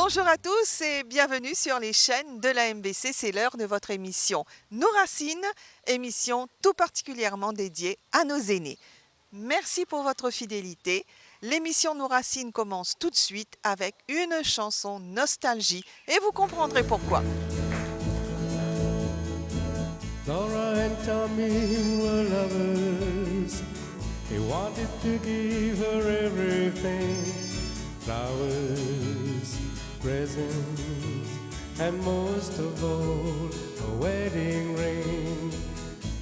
Bonjour à tous et bienvenue sur les chaînes de la MBC. C'est l'heure de votre émission Nos Racines, émission tout particulièrement dédiée à nos aînés. Merci pour votre fidélité. L'émission Nos Racines commence tout de suite avec une chanson nostalgie et vous comprendrez pourquoi. Laura and Tommy were lovers. He wanted to give her everything. Flowers, presents, and most of all, a wedding ring.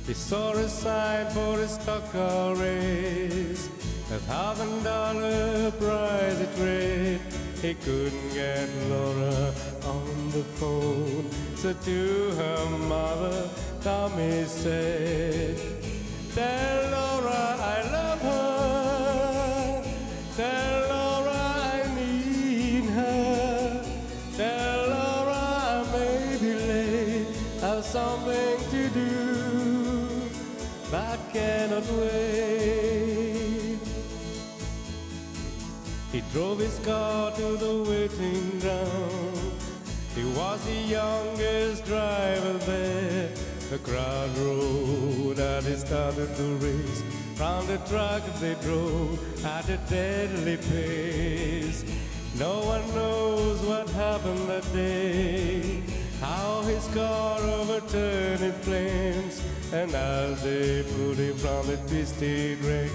He saw a sign for a stock car race, $1,000 prize it read. He couldn't get Laura on the phone, so to her mother, Tommy said, "Tell Laura I love her. Tell Laura I need her. Tell Laura I may be late, have something to do, but cannot wait." He drove his car to the waiting ground. He was the youngest driver there. The crowd rode and they started the race. Round the track they drove at a deadly pace. No one knows what happened that day, how his car overturned in flames. And as they pulled him from the twisted wreck,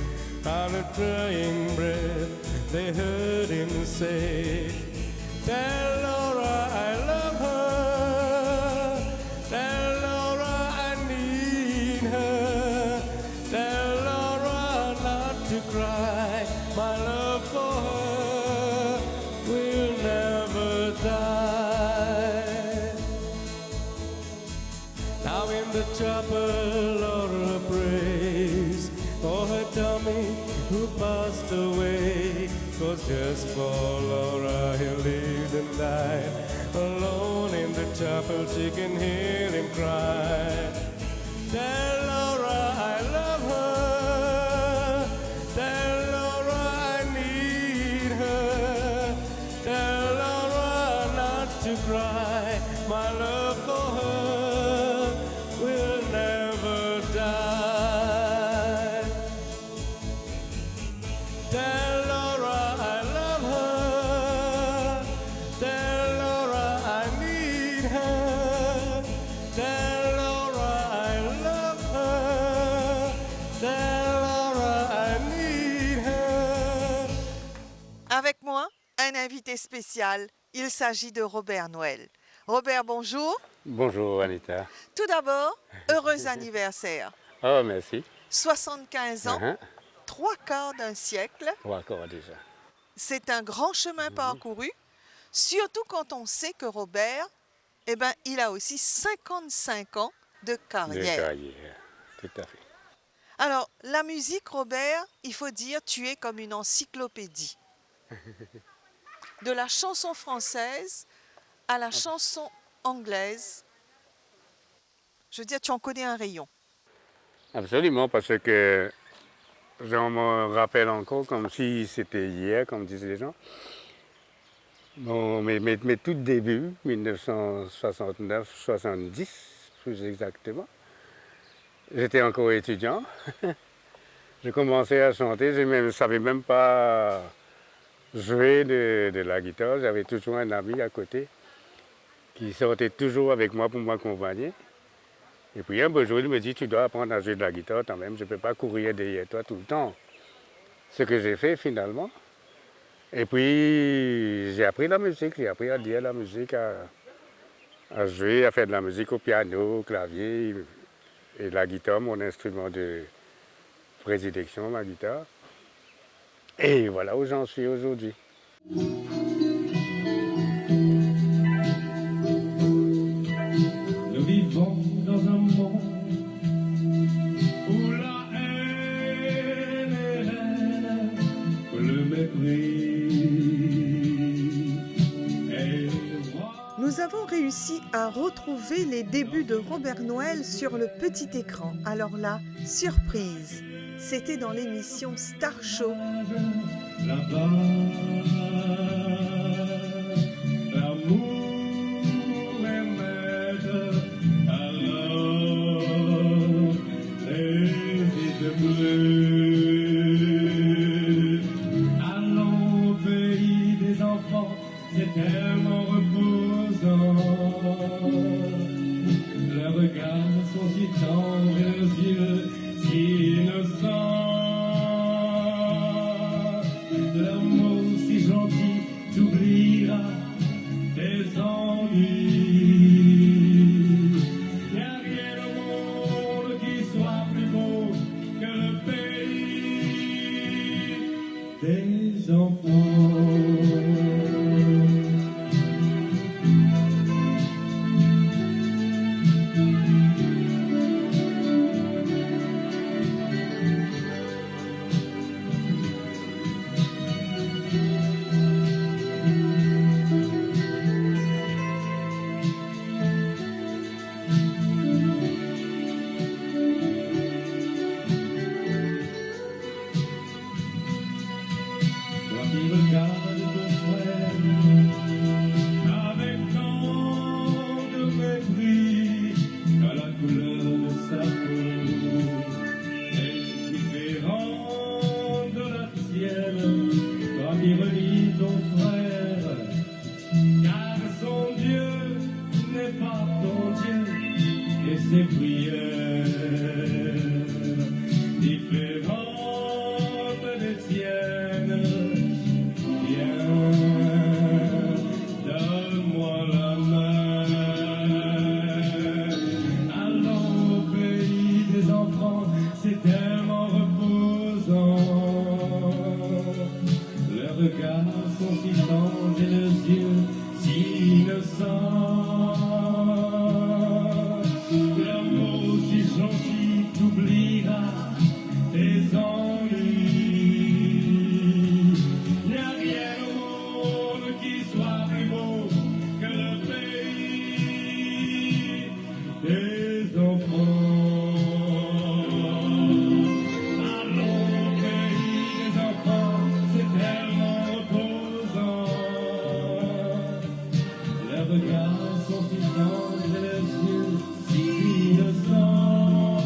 on a trying breath, they heard him say, "Tell Laura I love her. Tell Laura I need her. Tell Laura not to cry. My love for her will never die." Now in the chapel, Laura prays for her Tommy who passed away. 'Twas just for Laura he lived and died. Alone in the chapel she can hear him cry, "Tell Laura I love her. Tell Laura I need her. Tell Laura not to cry. My love for her will never die. Tell Laura I love her. Tell Laura I need her. Tell Laura I love her. Tell Laura I need her." Avec moi, un invité spécial. Il s'agit de Robert Noël. Robert, bonjour. Bonjour Anita. Tout d'abord, heureux anniversaire. Oh, merci. 75 ans, Uh-huh. 3/4 d'un siècle. Trois encore déjà. C'est un grand chemin parcouru, surtout quand on sait que Robert, il a aussi 55 ans de De carrière. carrière. Tout à fait. Alors, la musique, Robert, il faut dire, tu es comme une encyclopédie. De la chanson française à la chanson anglaise, je veux dire, tu en connais un rayon. Absolument, parce que je me rappelle encore comme si c'était hier, comme disaient les gens. Bon, mes tout débuts, 1969-70 plus exactement, j'étais encore étudiant. Je commençais à chanter, je ne savais même pas jouer de la guitare. J'avais toujours un ami à côté qui sortait toujours avec moi pour m'accompagner. Et puis un beau jour, il me dit, tu dois apprendre à jouer de la guitare quand même, je ne peux pas courir derrière toi tout le temps. Ce que j'ai fait finalement. Et puis j'ai appris la musique, j'ai appris à lire la musique, à jouer, à faire de la musique au piano, au clavier. Et la guitare, mon instrument de prédilection, ma guitare. Et voilà où j'en suis aujourd'hui. Nous vivons dans un monde où la haine est reine, où le mépris est roi. Nous avons réussi à retrouver les débuts de Robert Noël sur le petit écran. Alors là, surprise, c'était dans l'émission Star Show. Là-bas, des enfants. Toi qui regardes ton frère avec tant de mépris, car la couleur de sa peau est différente de la tienne. Toi qui relis ton frère, car son Dieu n'est pas ton Dieu, et ses prières différentes des tiennes. Viens, donne-moi la main. Allons au pays des enfants, c'est tellement reposant. Leurs regards sont si tendres et leurs yeux si innocents. Leurs mots si gentils t'oubliera tes ennuis. Il n'y a rien au monde qui soit plus beau que le pays des enfants. Allons au pays des enfants, c'est tellement reposant. Leurs regards sont si tendres et leurs yeux si innocents.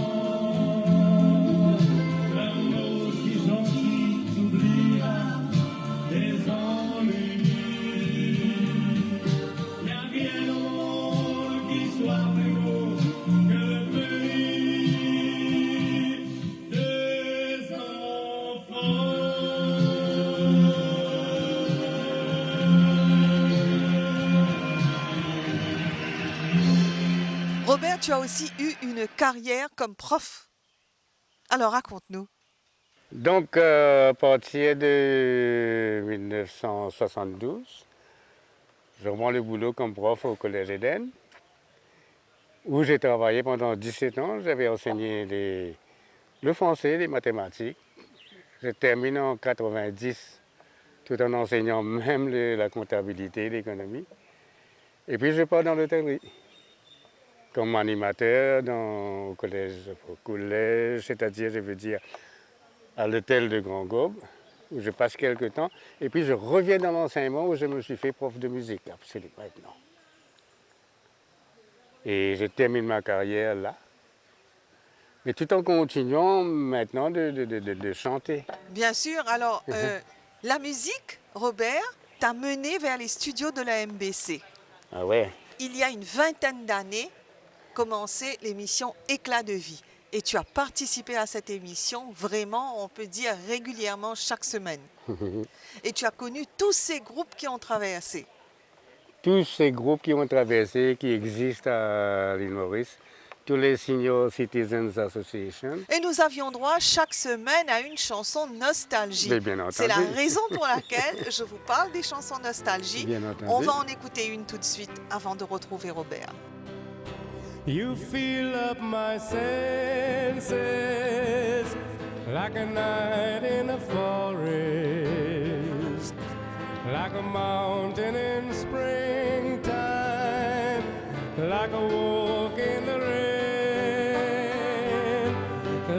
Leurs mots si gentils t'oubliera tes ennuis. Il n'y a rien au monde qui soit plus beau que le pays des enfants. Robert, tu as aussi eu une carrière comme prof. Alors raconte-nous. Donc, à partir de 1972, je reprends le boulot comme prof au Collège Éden, où j'ai travaillé pendant 17 ans. J'avais enseigné le français, les mathématiques. Je termine en 90, tout en enseignant même la comptabilité, l'économie. Et puis, je pars dans l'hôtellerie, comme animateur au collège, c'est-à-dire, je veux dire, à l'hôtel de Grand Gobe, où je passe quelques temps, et puis je reviens dans l'enseignement où je me suis fait prof de musique, absolument maintenant. Et je termine ma carrière là, mais tout en continuant maintenant de chanter. Bien sûr, alors la musique, Robert, t'a mené vers les studios de la MBC. Ah ouais, Il y a une vingtaine d'années, commençait l'émission Éclat de vie. Et tu as participé à cette émission, vraiment, on peut dire régulièrement, chaque semaine. Et tu as connu tous ces groupes qui ont traversé. tous ces groupes qui ont traversé, qui existent à l'île Maurice, tous les Senior Citizens Association. Et nous avions droit chaque semaine à une chanson nostalgie. Mais bien C'est la entendu. raison pour laquelle je vous parle des chansons nostalgie. Bien entendu. On va en écouter une tout de suite avant de retrouver Robert. You fill up my senses like a night in a forest, like a mountain in springtime, like a walk in the rain,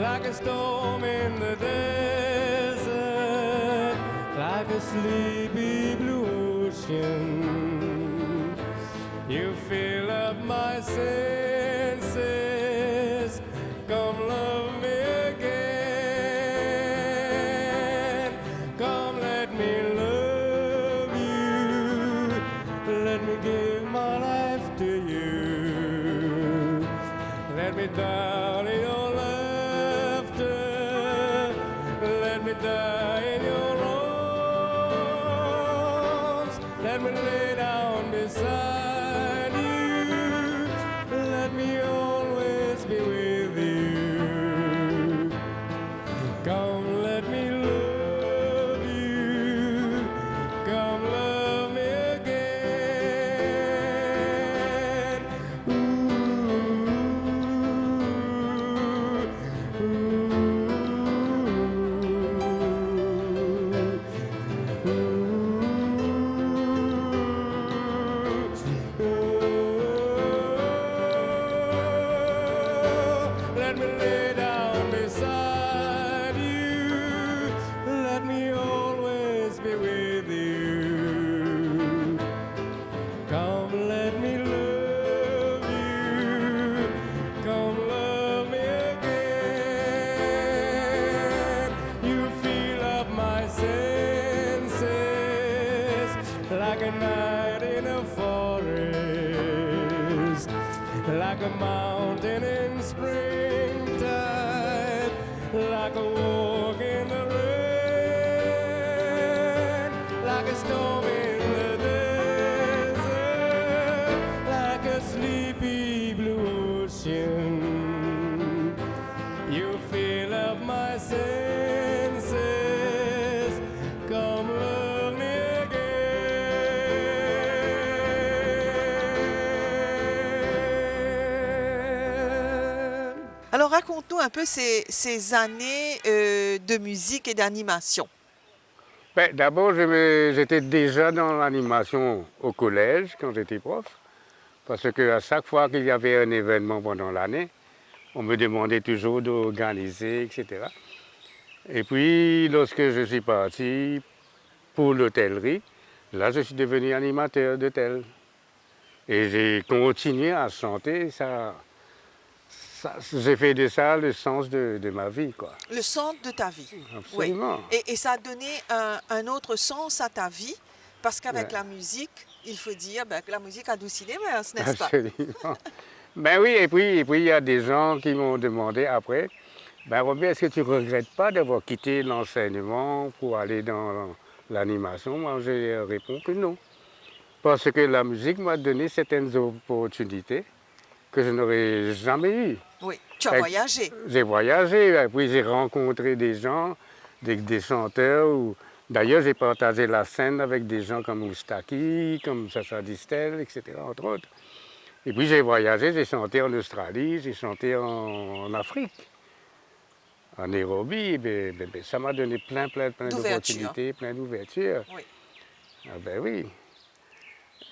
like a storm in the desert, like a sleepy blue ocean. You fill up my senses, come love me again, come let me love you, let me give my life to you, let me drown in your laughter, let me die in your arms, let me lay down beside. Let me always be with you. Come, let me love you. a mountain in springtime, like a walk in the rain, like a storm in the desert, like a sleepy blue ocean. You fill up my senses, come love me again. Alors raconte-nous un peu ces années de musique et d'animation. Ben, d'abord, j'étais déjà dans l'animation au collège quand j'étais prof, parce qu'à chaque fois qu'il y avait un événement pendant l'année, on me demandait toujours d'organiser, etc. Et puis, lorsque je suis parti pour l'hôtellerie, là, je suis devenu animateur d'hôtel. Et j'ai continué à chanter, j'ai fait de ça le sens de ma vie, quoi. Le centre de ta vie. Absolument. Oui. Et ça a donné un autre sens à ta vie, parce qu'avec Ouais. la musique, il faut dire que la musique adoucit les mœurs, n'est-ce pas? Absolument. Ben oui, et puis il y a des gens qui m'ont demandé après, ben Robert, est-ce que tu ne regrettes pas d'avoir quitté l'enseignement pour aller dans l'animation? Moi, je réponds que non. Parce que la musique m'a donné certaines opportunités que je n'aurais jamais eues. Oui. Tu as Fait que voyagé. J'ai voyagé, et puis j'ai rencontré des gens, des chanteurs. D'ailleurs, j'ai partagé la scène avec des gens comme Moustaki, comme Sacha Distel, etc., entre autres. Et puis j'ai voyagé, j'ai chanté en Australie, j'ai chanté en Afrique, en Nairobi. Ça m'a donné plein d'opportunités, plein d'ouvertures. Oui. Ah ben oui.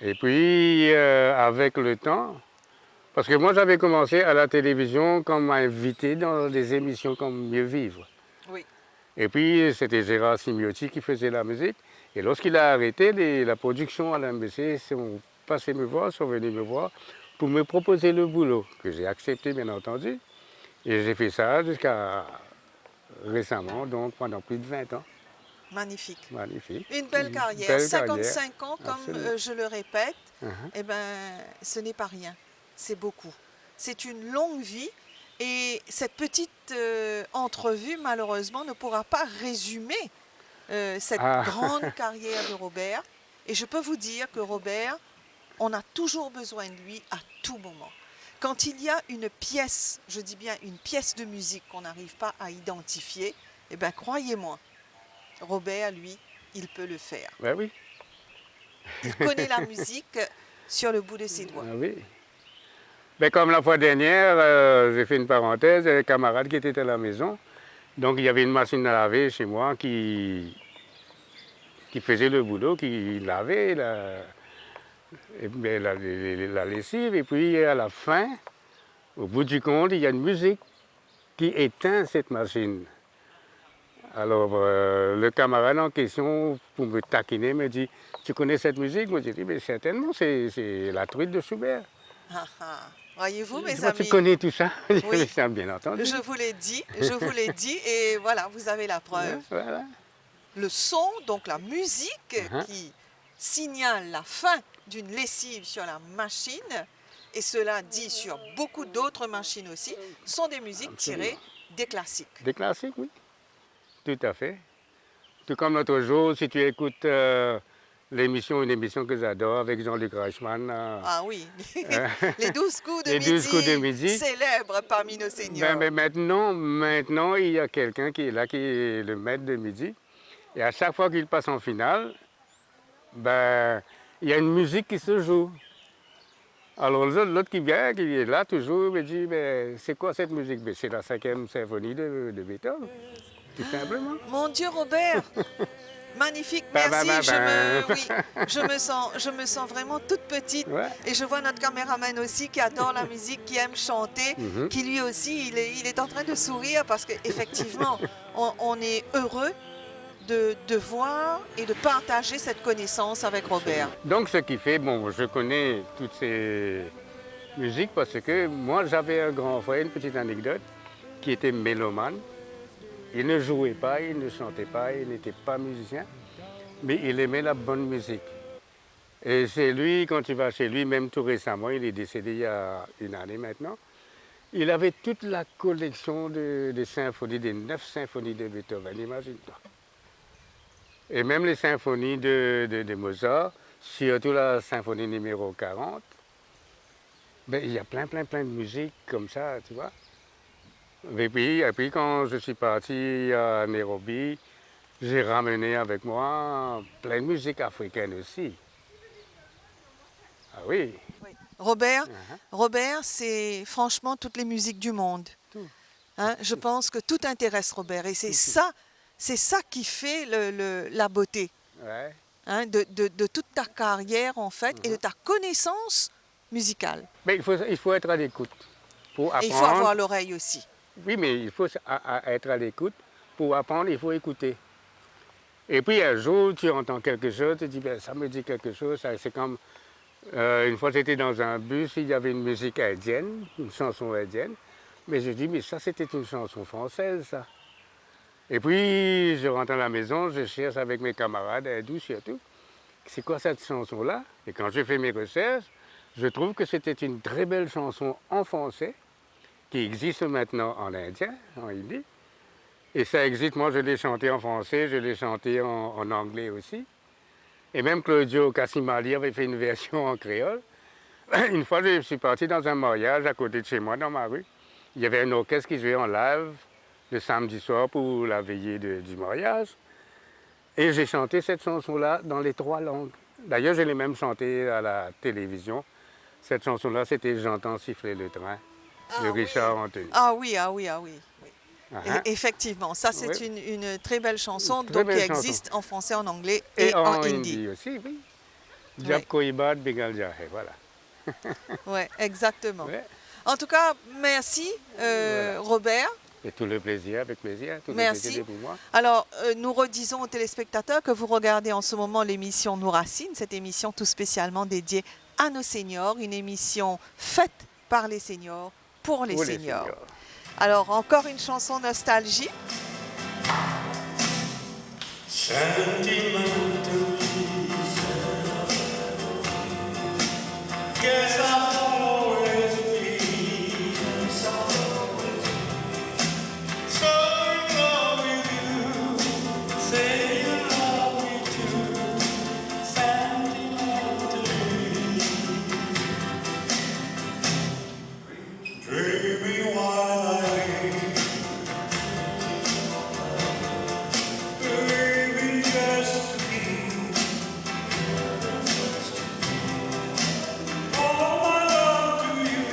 Et puis, avec le temps, parce que moi j'avais commencé à la télévision comme invité dans des émissions comme Mieux Vivre. Oui. Et puis c'était Gérard Simiotti qui faisait la musique. Et lorsqu'il a arrêté la production à l'MBC, ils sont passés me voir, sont venus me voir pour me proposer le boulot, que j'ai accepté bien entendu. Et j'ai fait ça jusqu'à récemment, donc pendant plus de 20 ans. Magnifique. Magnifique. Une belle carrière. Belle 55 ans, comme Absolument. je le répète, Uh-huh. eh ben, ce n'est pas rien. C'est beaucoup. C'est une longue vie. Et cette petite entrevue, malheureusement, ne pourra pas résumer cette grande carrière de Robert. Et je peux vous dire que Robert, on a toujours besoin de lui à tout moment. Quand il y a une pièce, je dis bien une pièce de musique qu'on n'arrive pas à identifier, eh bien, croyez-moi, Robert, lui, il peut le faire. Ben oui. Il connaît la musique sur le bout de ses doigts. Ah oui. Ben, comme la fois dernière, j'ai fait une parenthèse, un camarade qui était à la maison. Donc il y avait une machine à laver chez moi qui faisait le boulot, qui lavait la lessive. Et puis à la fin, au bout du compte, il y a une musique qui éteint cette machine. Alors le camarade en question, pour me taquiner, me dit « Tu connais cette musique ?» Moi j'ai dit « Certainement, c'est la truite de Schubert. » Ah, ah. Voyez-vous, mes Moi, tu amis, connais tout ça? Oui. Ça, bien entendu. je vous l'ai dit, et voilà, vous avez la preuve. Voilà. Le son, donc la musique Uh-huh. qui signale la fin d'une lessive sur la machine, et cela dit sur beaucoup d'autres machines aussi, sont des musiques tirées des classiques. Des classiques, oui. Tout à fait. Tout comme l'autre jour, si tu écoutes une émission que j'adore avec Jean-Luc Reichmann. Ah oui, les 12 coups de Les midi, 12 coups de midi. célèbres parmi nos seniors. Mais maintenant, il y a quelqu'un qui est là, qui est le maître de midi. Et à chaque fois qu'il passe en finale, ben, il y a une musique qui se joue. Alors l'autre qui vient, qui est là toujours, me dit, ben, c'est quoi cette musique? Ben, c'est la 5e symphonie de Beethoven, tout simplement. Mon Dieu, Robert, magnifique, Ba, merci. ba, ba, ba. Oui, je me sens vraiment toute petite. Ouais. Et je vois notre caméraman aussi qui adore la musique, qui aime chanter, Mhm. qui lui aussi, il est en train de sourire parce qu'effectivement, on est heureux de voir et de partager cette connaissance avec Robert. Donc ce qui fait, bon, je connais toutes ces musiques parce que moi j'avais un grand frère, une petite anecdote, qui était mélomane. Il ne jouait pas, il ne chantait pas, il n'était pas musicien, mais il aimait la bonne musique. Et chez lui, quand tu vas chez lui, même tout récemment, il est décédé il y a une année maintenant, il avait toute la collection des symphonies, des 9 symphonies de Beethoven, imagine-toi. Et même les symphonies de Mozart, surtout la symphonie numéro 40, ben, il y a plein de musique comme ça, tu vois. Et puis quand je suis parti à Nairobi, j'ai ramené avec moi plein de musique africaine aussi. Ah oui. Oui. Robert, Uh-huh. Robert, c'est franchement toutes les musiques du monde. Tout. Hein, je pense que tout intéresse Robert et c'est ça qui fait la beauté, Ouais. hein, de toute ta carrière en fait et de ta connaissance musicale. Mais il faut être à l'écoute pour Et il faut apprendre. avoir l'oreille aussi. Oui, mais il faut être à l'écoute. Pour apprendre, il faut écouter. Et puis un jour, tu entends quelque chose, tu dis, ben, ça me dit quelque chose. C'est comme, une fois j'étais dans un bus, il y avait une musique indienne, une chanson indienne. Mais je dis, mais ça c'était une chanson française, ça. Et puis je rentre à la maison, je cherche avec mes camarades hindous surtout, c'est quoi cette chanson-là? Et quand je fais mes recherches, je trouve que c'était une très belle chanson en français, qui existe maintenant en indien, en hindi. Et ça existe, moi je l'ai chanté en français, je l'ai chanté en anglais aussi. Et même Claudio Cassimali avait fait une version en créole. Une fois, je suis parti dans un mariage à côté de chez moi, dans ma rue. Il y avait un orchestre qui jouait en live le samedi soir pour la veillée du mariage. Et j'ai chanté cette chanson-là dans les 3 langues. D'ailleurs, je l'ai même chantée à la télévision. Cette chanson-là, c'était J'entends siffler le train de Richard Anthony. Ah oui, ah oui, ah oui. Oui. Uh-huh. Effectivement, ça c'est Oui. une très belle chanson Très donc, belle qui chanson. existe en français, en anglais Et et en en hindi. hindi aussi, oui. Jab Koibat Begal Jahe, voilà. Oui, exactement. Ouais. En tout cas, merci Robert. Et tout le plaisir, avec plaisir. Tout Merci. le plaisir est pour moi. Alors, nous redisons aux téléspectateurs que vous regardez en ce moment l'émission Nous Racine, cette émission tout spécialement dédiée à nos seniors, une émission faite par les seniors, pour les Pour seniors. Alors, encore une chanson nostalgie. Guess I'll always be so in love with you. Say you love me too, sentimentally. Dreaming while I live, believing just to be. All my love to you,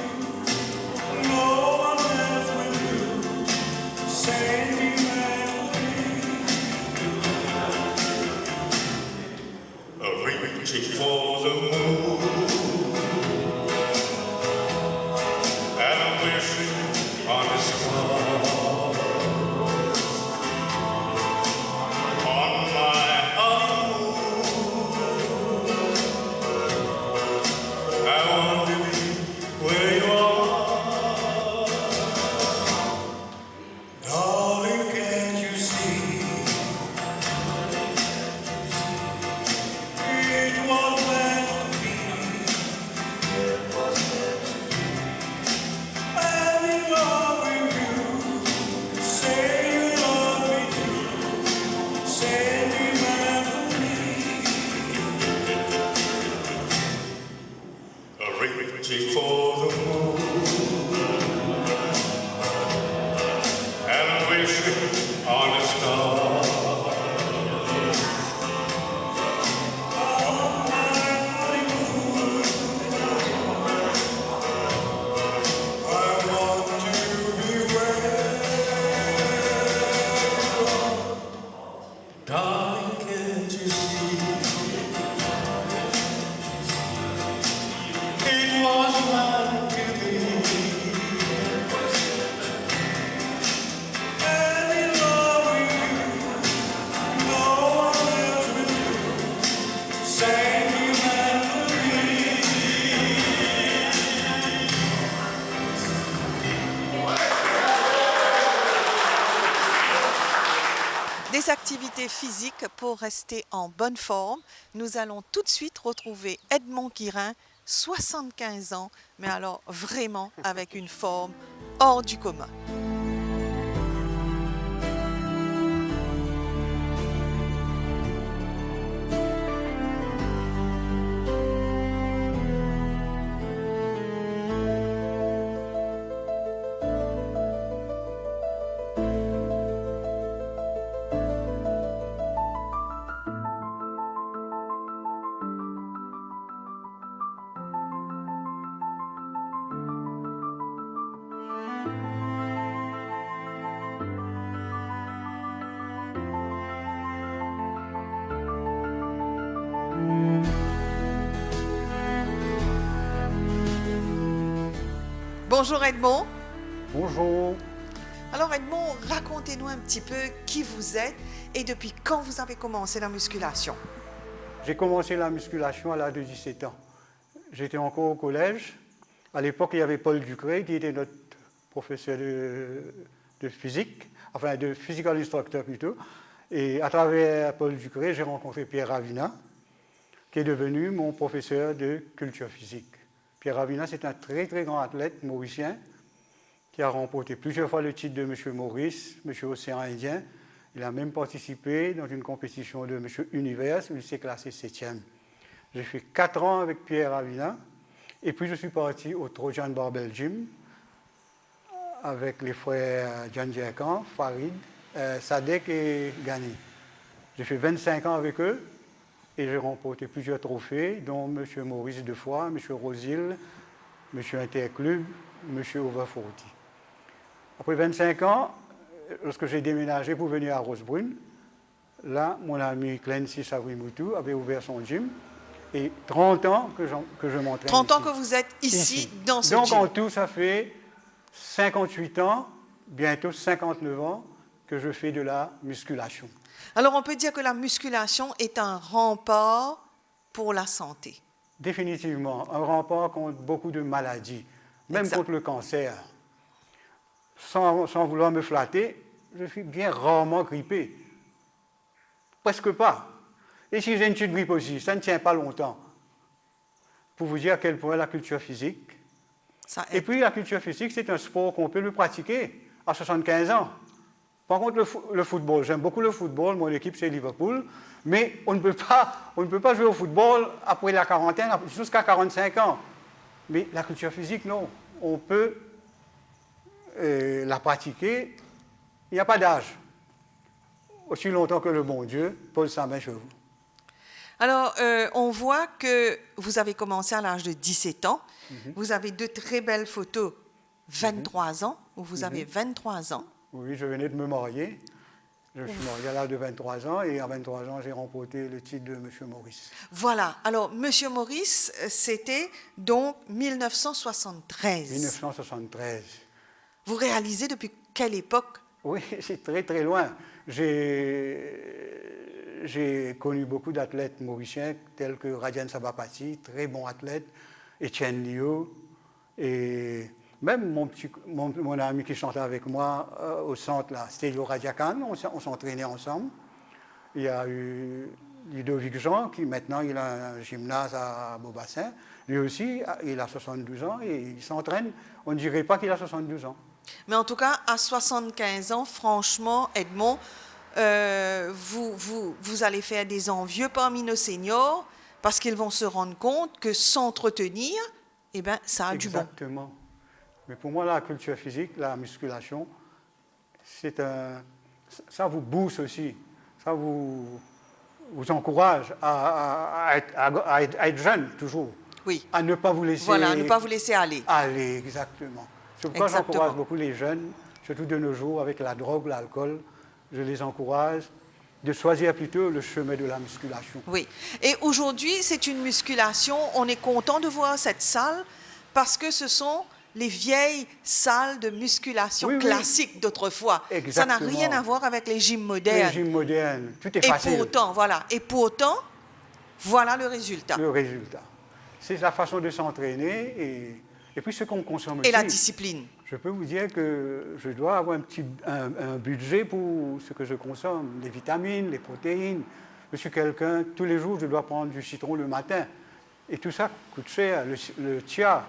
no one else will do. Sentimentally, reaching for the moon, and I'm wishing on a star. On my honeymoon, I want to be where you are. Darling, can't you see? It was meant to be. I'm in love with you. Say you love me too. Sentimentally. Reaching for the moon, and I'm wishing on a star. On my honeymoon, I want to be where. Darling, can't you see? It was meant to be. I'm in love with you. No one else will do. Sentimentally. Des activités activité physique pour rester en bonne forme. Nous allons tout de suite retrouver Edmond Quirin, 75 ans, mais alors vraiment avec une forme hors du commun. Bonjour Edmond. Bonjour. Alors Edmond, racontez-nous un petit peu qui vous êtes et depuis quand vous avez commencé la musculation. J'ai commencé la musculation à l'âge de 17 ans. J'étais encore au collège. À l'époque, il y avait Paul Ducré qui était notre professeur de physique, enfin de physical instructor plutôt. Et à travers Paul Ducré, j'ai rencontré Pierre Ravina, qui est devenu mon professeur de culture physique. Pierre Ravina, c'est un très très grand athlète mauricien qui a remporté plusieurs fois le titre de Monsieur Maurice, Monsieur Océan Indien. Il a même participé dans une compétition de Monsieur Univers où il s'est classé 7e. J'ai fait 4 ans avec Pierre Ravina et puis je suis parti au Trojan Barbell Gym avec les frères John Djerkan, Farid, Sadek et Ghani. J'ai fait 25 ans avec eux. Et j'ai remporté plusieurs trophées, dont M. Maurice 2 fois, M. Rosil, M. Interclub, M. Over 40. Après 25 ans, lorsque j'ai déménagé pour venir à Rosebrune, là, mon ami Clancy Savrimutu avait ouvert son gym. Et 30 ans que je m'entraîne 30 ans ici. que vous êtes ici. Dans ce Donc gym. en tout, ça fait 58 ans, bientôt 59 ans, que je fais de la musculation. Alors on peut dire que la musculation est un rempart pour la santé. Définitivement, un rempart contre beaucoup de maladies, même Exact. contre le cancer. Sans vouloir me flatter, je suis bien rarement grippé. Presque pas. Et si j'ai une petite grippe aussi, ça ne tient pas longtemps. Pour vous dire à quel point la culture physique. Ça Et aide. puis la culture physique, c'est un sport qu'on peut le pratiquer à 75 ans. Par contre, le football, j'aime beaucoup le football, mon équipe c'est Liverpool, mais on ne peut pas jouer au football après la quarantaine, jusqu'à 45 ans. Mais la culture physique, non. On peut la pratiquer, il n'y a pas d'âge. Aussi longtemps que le bon Dieu pose sa main sur vous. Alors, on voit que vous avez commencé à l'âge de 17 ans. Vous avez de très belles photos, 23 ans, où vous avez 23 ans. Oui, je venais de me marier. Je suis marié à l'âge de 23 ans et à 23 ans, j'ai remporté le titre de M. Maurice. Voilà. Alors, Monsieur Maurice, c'était donc 1973. 1973. Vous réalisez depuis quelle époque? Oui, c'est très très loin. J'ai connu beaucoup d'athlètes mauriciens tels que Radian Sabapati, très bon athlète, Etienne Lio, et même mon ami qui chantait avec moi au centre, là, Stélio Radiakan, on s'entraînait ensemble. Il y a eu Ludovic Jean, qui maintenant il a un gymnase à Beaubassin. Lui aussi, il a 72 ans et il s'entraîne. On ne dirait pas qu'il a 72 ans. Mais en tout cas, à 75 ans, franchement, Edmond, vous allez faire des envieux parmi nos seniors parce qu'ils vont se rendre compte que s'entretenir, eh ben, ça a du bon. Exactement. Mais pour moi, la culture physique, la musculation, ça vous booste aussi. Ça vous encourage à être jeune, toujours. Oui. À ne pas vous laisser... Voilà, ne pas vous laisser aller. Aller, exactement. C'est pourquoi Exactement. j'encourage beaucoup les jeunes, surtout de nos jours, avec la drogue, l'alcool. Je les encourage de choisir plutôt le chemin de la musculation. Oui. Et aujourd'hui, c'est une musculation. On est content de voir cette salle parce que ce sont les vieilles salles de musculation Oui, oui. classiques d'autrefois. Ça n'a Exactement. rien à voir avec les gyms Les modernes. gyms modernes, tout est Et facile. pourtant, voilà. Et pourtant, voilà le résultat. Le résultat. C'est la façon de s'entraîner et Et puis ce qu'on consomme Et aussi. la discipline. Je peux vous dire que je dois avoir un budget pour ce que je consomme, les vitamines, les protéines. Je suis quelqu'un, tous les jours, je dois prendre du citron le matin. Et tout ça coûte cher. Le chia,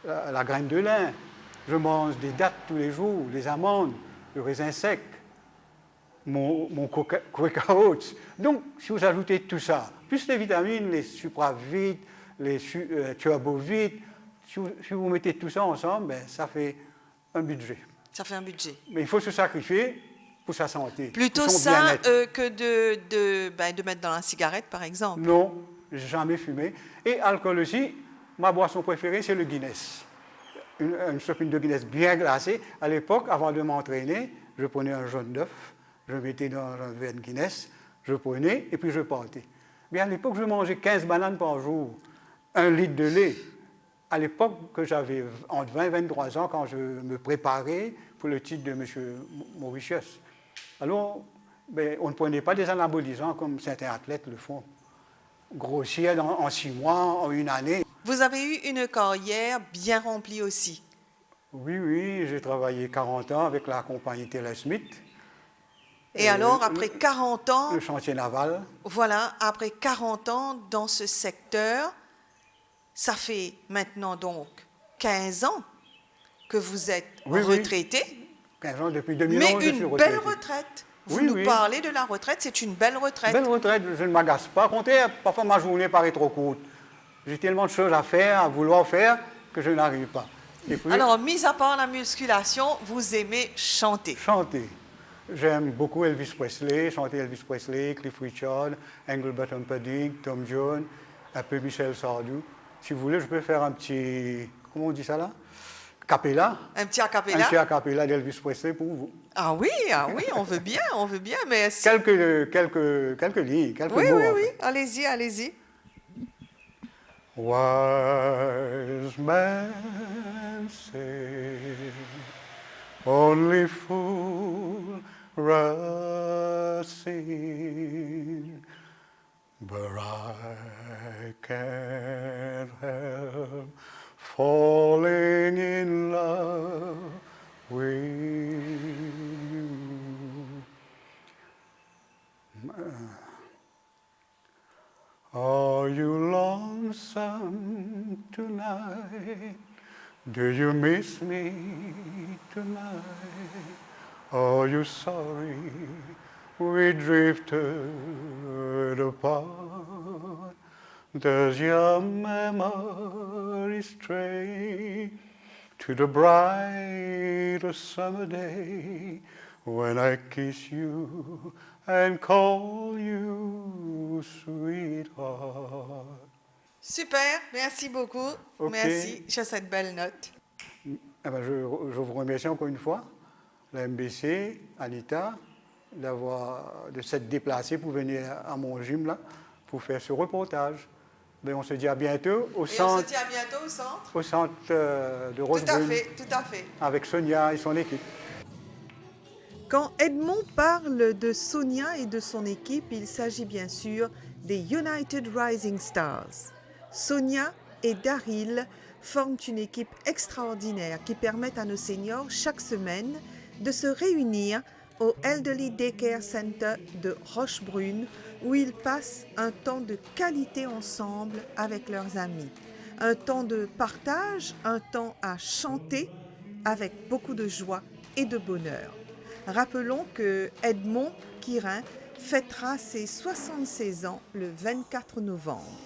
la graine de lin. Je mange des dattes tous les jours, des amandes, le raisin sec, mon Quaker Oats. Donc, si vous ajoutez tout ça, plus les vitamines, les supravites, les turbovites, si vous mettez tout ça ensemble, ben, ça fait un budget. Ça fait un budget. Mais il faut se sacrifier pour sa santé. Plutôt pour son ça bien-être. que de mettre dans la cigarette, par exemple. Non, j'ai jamais fumé. Et alcool aussi, ma boisson préférée, c'est le Guinness. Une chopine de Guinness bien glacée. À l'époque, avant de m'entraîner, je prenais un jaune d'œuf, je mettais dans un verre de Guinness, je prenais et puis je partais. Mais à l'époque, je mangeais 15 bananes par jour, 1 litre de lait. À l'époque que j'avais entre 20 et 23 ans, quand je me préparais pour le titre de M. Mauritius. Alors, ben, on ne prenait pas des anabolisants comme certains athlètes le font. Grossir en 6 mois, en 1 année. Vous avez eu une carrière bien remplie aussi. Oui, j'ai travaillé 40 ans avec la compagnie Taylor Smith. Et alors, après 40 ans, Le chantier naval. voilà, après 40 ans dans ce secteur, ça fait maintenant donc 15 ans que vous êtes Oui. retraité, 15 ans, depuis 2011, mais je suis une retraité. belle retraite. Vous Oui, nous oui. parlez de la retraite, c'est une belle retraite. Belle retraite, je ne m'agace pas. Comptez, parfois ma journée paraît trop courte. J'ai tellement de choses à faire, à vouloir faire, que je n'arrive pas. Et puis, Alors, mis à part la musculation, vous aimez chanter. chanter. J'aime beaucoup Elvis Presley, chanter Elvis Presley, Cliff Richard, Engelbert Humperdinck, Tom Jones, un peu Michel Sardou. Si vous voulez, je peux faire un petit, comment on dit ça là? Capella. Un petit a cappella. Un petit a cappella d'Elvis Presley pour vous. Ah oui, on veut bien, mais... Quelques lignes, quelques Oui, mots. oui, en oui, fait. allez-y, allez-y. Wise man say, only fool rush in, but I can't help falling in love with you. Are you lonesome tonight? Do you miss me tonight? Are you sorry we drifted apart? Does your memory stray to the bright summer day when I kiss you and call you sweetheart? Super, merci beaucoup. Ok. Merci, j'ai cette belle note. Eh ben, je vous remercie encore une fois, la MBC, Anita, de s'être déplacée pour venir à mon gym là, pour faire ce reportage. Ben, on se dit à bientôt Et on se dit à bientôt au centre. de Tout à Rosebrune fait, tout à fait. avec Sonia et son équipe. Quand Edmond parle de Sonia et de son équipe, il s'agit bien sûr des United Rising Stars. Sonia et Daryl forment une équipe extraordinaire qui permet à nos seniors chaque semaine de se réunir au Elderly Daycare Center de Rochebrune où ils passent un temps de qualité ensemble avec leurs amis. Un temps de partage, un temps à chanter avec beaucoup de joie et de bonheur. Rappelons que Edmond Quirin fêtera ses 76 ans le 24 novembre.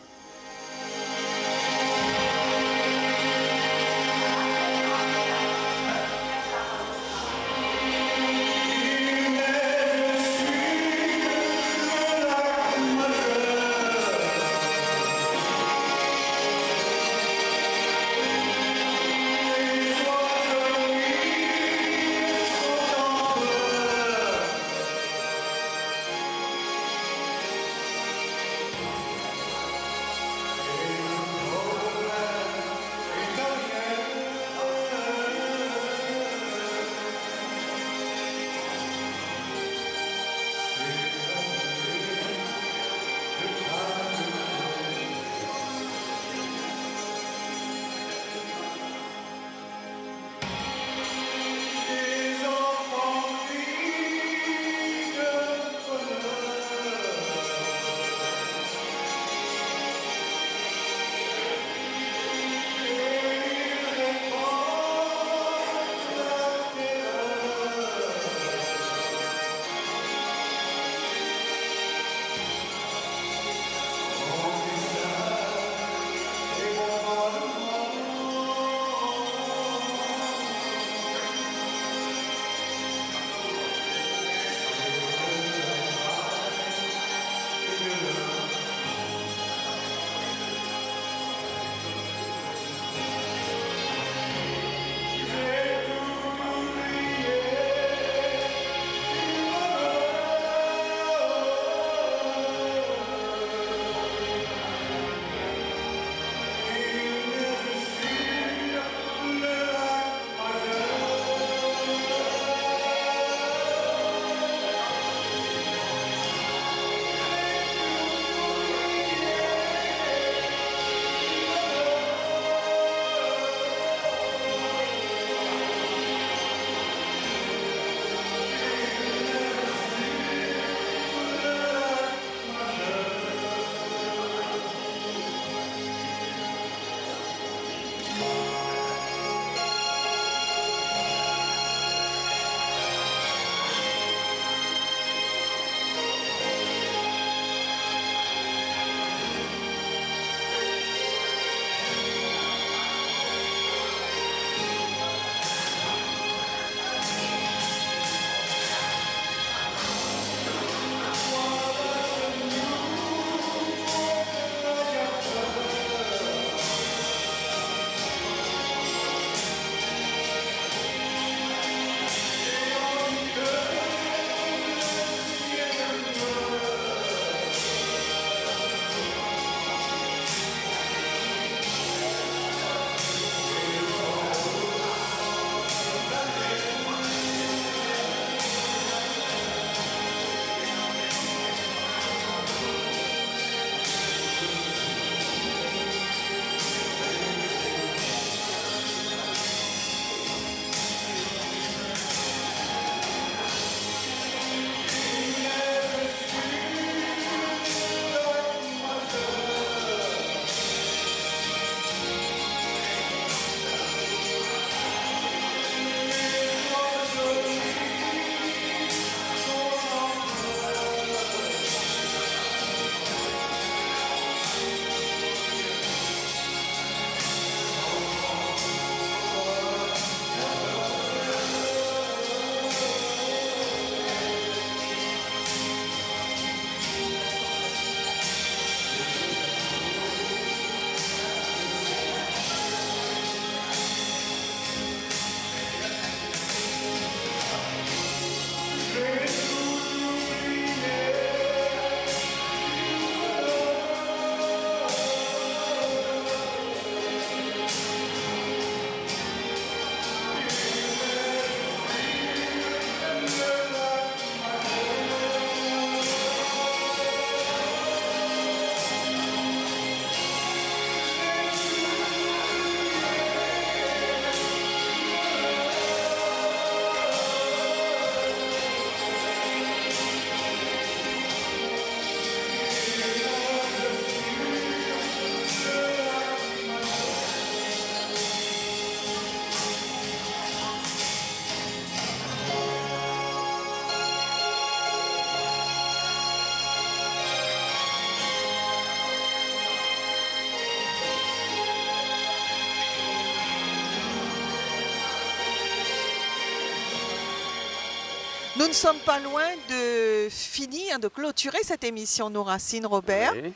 Nous ne sommes pas loin de finir, de clôturer cette émission Nos Racines, Robert. Oui.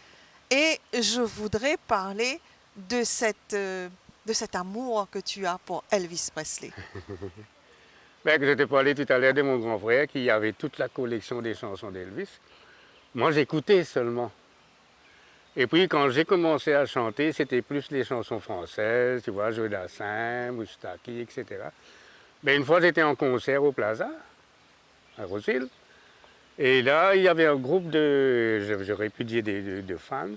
Et je voudrais parler de cet amour que tu as pour Elvis Presley. Ben, que je t'ai parlé tout à l'heure de mon grand frère qui avait toute la collection des chansons d'Elvis. Moi, j'écoutais seulement. Et puis, quand j'ai commencé à chanter, c'était plus les chansons françaises, tu vois, Joe Dassin, Moustaki, etc. Ben, une fois, j'étais en concert au Plaza, à Roseville. Et là, il y avait un groupe j'aurais pu dire de fans,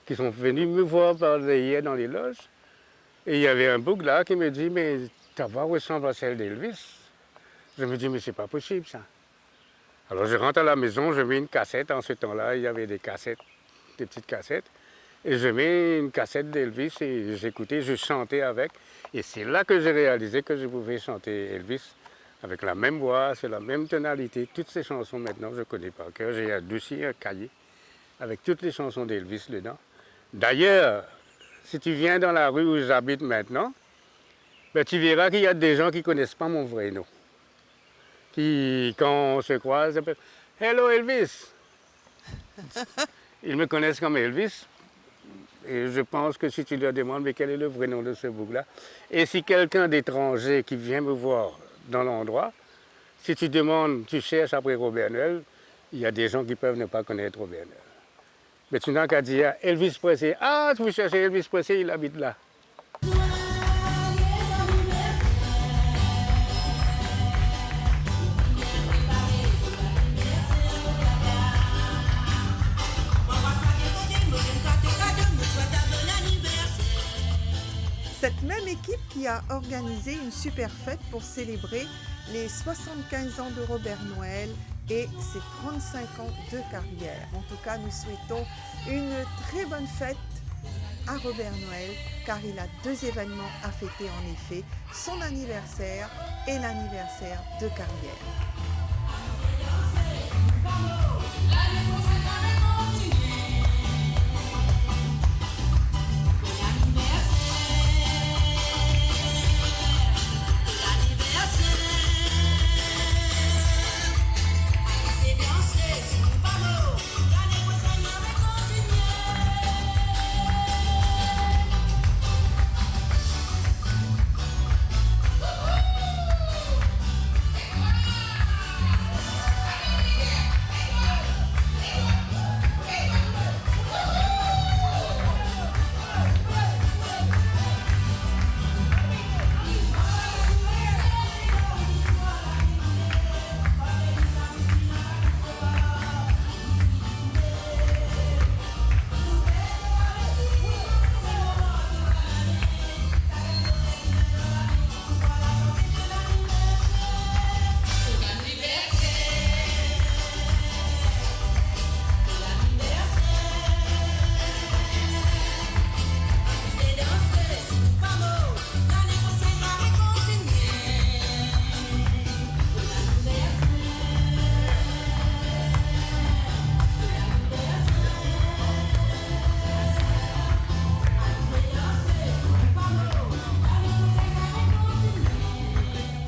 qui sont venus me voir parler dans les loges. Et il y avait un bouc là qui me dit, mais ta voix ressemble à celle d'Elvis. Je me dis, mais c'est pas possible ça. Alors je rentre à la maison, je mets une cassette. En ce temps-là, il y avait des cassettes, des petites cassettes. Et je mets une cassette d'Elvis et j'écoutais, je chantais avec. Et c'est là que j'ai réalisé que je pouvais chanter Elvis avec la même voix, c'est la même tonalité. Toutes ces chansons maintenant, je connais par cœur. J'ai un dossier, un cahier, avec toutes les chansons d'Elvis dedans. D'ailleurs, si tu viens dans la rue où j'habite maintenant, ben, tu verras qu'il y a des gens qui ne connaissent pas mon vrai nom. Qui, quand on se croise, appellent « Hello Elvis ». Ils me connaissent comme Elvis. Et je pense que si tu leur demandes mais quel est le vrai nom de ce bouc-là, et si quelqu'un d'étranger qui vient me voir dans l'endroit, si tu demandes, tu cherches après Robert Noël, il y a des gens qui peuvent ne pas connaître Robert Noël. Mais tu n'as qu'à dire Elvis Presley. Ah, vous cherchez Elvis Presley, il habite là. Cette même équipe qui a organisé une super fête pour célébrer les 75 ans de Robert Noël et ses 35 ans de carrière. En tout cas, nous souhaitons une très bonne fête à Robert Noël car il a 2 événements à fêter en effet, son anniversaire et l'anniversaire de carrière.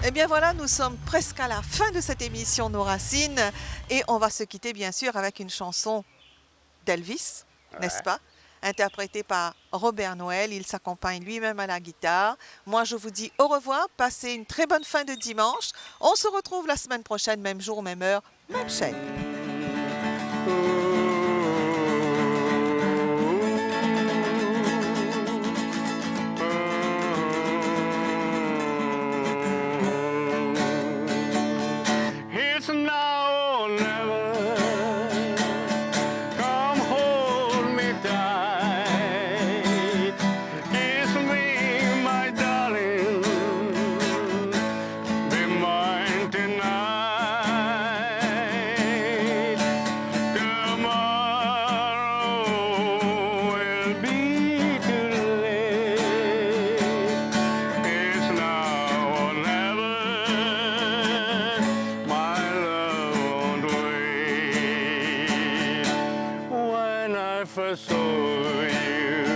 Eh bien voilà, nous sommes presque à la fin de cette émission Nos Racines et on va se quitter bien sûr avec une chanson d'Elvis, n'est-ce pas? Interprétée par Robert Noël, il s'accompagne lui-même à la guitare. Moi je vous dis au revoir, passez une très bonne fin de dimanche. On se retrouve la semaine prochaine, même jour, même heure, même chaîne. First saw you